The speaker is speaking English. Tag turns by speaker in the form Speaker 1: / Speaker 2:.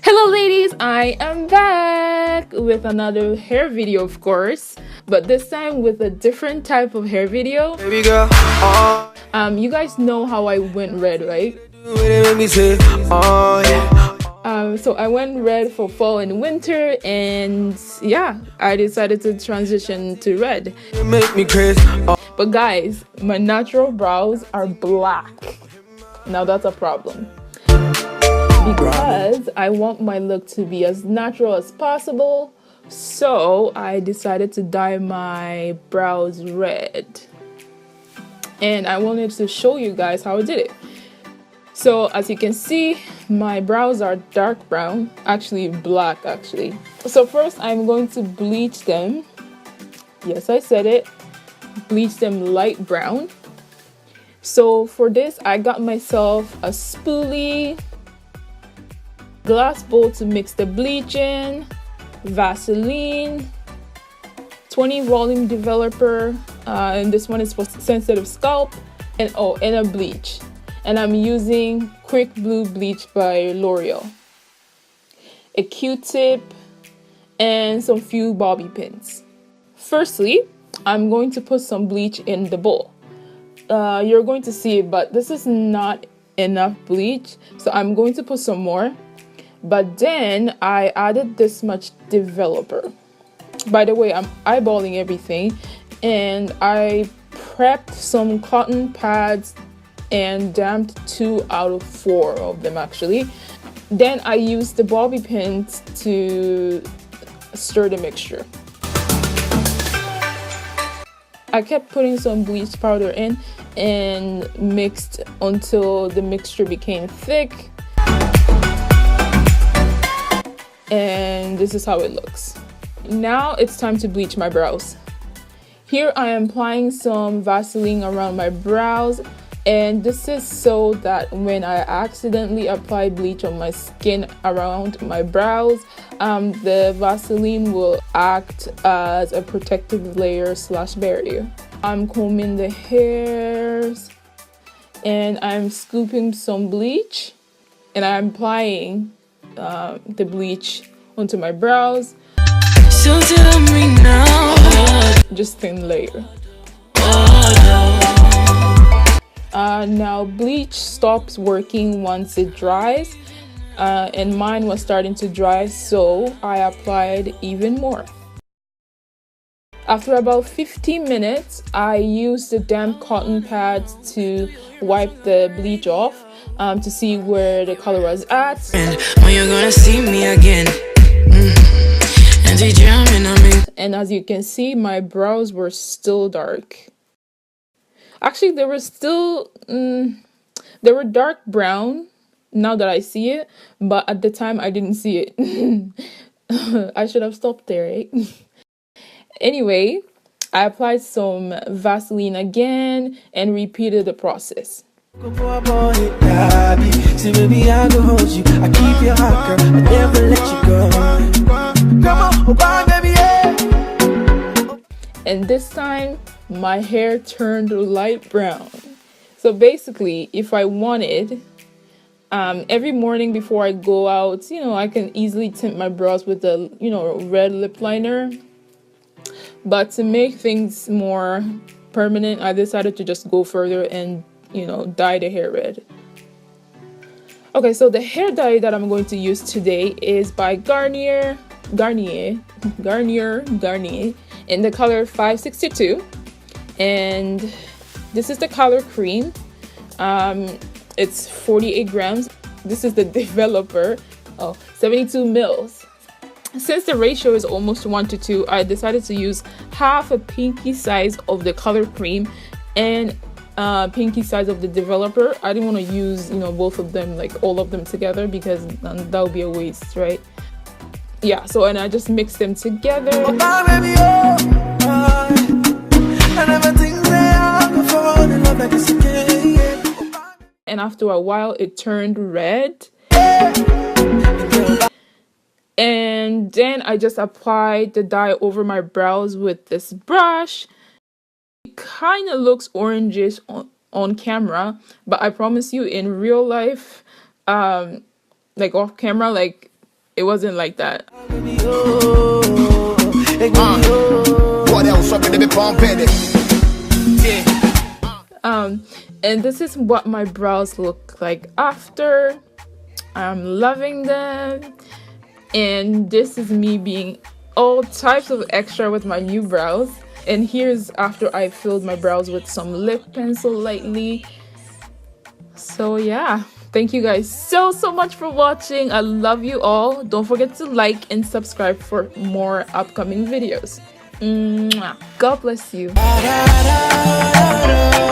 Speaker 1: Hello ladies, I am back with another hair video, of course, but this time with a different type of hair video. Baby girl, you guys know how I went red, right? So I went red for fall and winter, and yeah, I decided to transition to red. But guys, my natural brows are black. Now that's a problem, because I want my look to be as natural as possible. So I decided to dye my brows red, and I wanted to show you guys how I did it. So as you can see, my brows are dark brown, actually black actually. So first I'm going to bleach them. Yes, I said it. Bleach them light brown. So for this, I got myself a spoolie, glass bowl to mix the bleach in, Vaseline, 20 volume developer, and this one is for sensitive scalp, and a bleach. And I'm using Quick Blue Bleach by L'Oreal, a Q-tip, and some few bobby pins. Firstly, I'm going to put some bleach in the bowl. You're going to see it, but this is not enough bleach, so I'm going to put some more. But then I added this much developer. By the way, I'm eyeballing everything, and I prepped some cotton pads and damped 2 out of 4 of them actually. Then I used the bobby pins to stir the mixture. I kept putting some bleach powder in and mixed until the mixture became thick. And this is how it looks. Now it's time to bleach my brows. Here I am applying some Vaseline around my brows, and this is so that when I accidentally apply bleach on my skin around my brows, the Vaseline will act as a protective layer / barrier. I'm combing the hairs, and I'm scooping some bleach, and I'm applying the bleach onto my brows. So tell me now. Just thin layer. Now bleach stops working once it dries, and mine was starting to dry, so I applied even more. After about 15 minutes, I used the damp cotton pads to wipe the bleach off to see where the color was at. When you're gonna see me again. And as you can see, my brows were still dark. Actually, they were still, they were dark brown now that I see it, but at the time I didn't see it. I should have stopped there, right? Anyway, I applied some Vaseline again and repeated the process. And this time, my hair turned light brown. So basically, if I wanted, every morning before I go out, I can easily tint my brows with a, red lip liner. But to make things more permanent, I decided to just go further and, dye the hair red. Okay, so the hair dye that I'm going to use today is by Garnier in the color 562. And this is the color cream. It's 48 grams. This is the developer. 72 mils. Since the ratio is almost 1:2, I decided to use half a pinky size of the color cream and pinky size of the developer. I didn't want to use, both of them, like all of them together, because that would be a waste, right? Yeah, so and I just mixed them together. And after a while, it turned red. And then I just applied the dye over my brows with this brush. It kind of looks orangish on camera, but I promise you in real life, like off camera, like it wasn't like that.
Speaker 2: What else up in the pumping it?
Speaker 1: And this is what my brows look like after. I'm loving them. And this is me being all types of extra with my new brows. And here's after I filled my brows with some lip pencil lightly. So yeah, thank you guys so much for watching. I love you all. Don't forget to like and subscribe for more upcoming videos. Mwah. God bless you.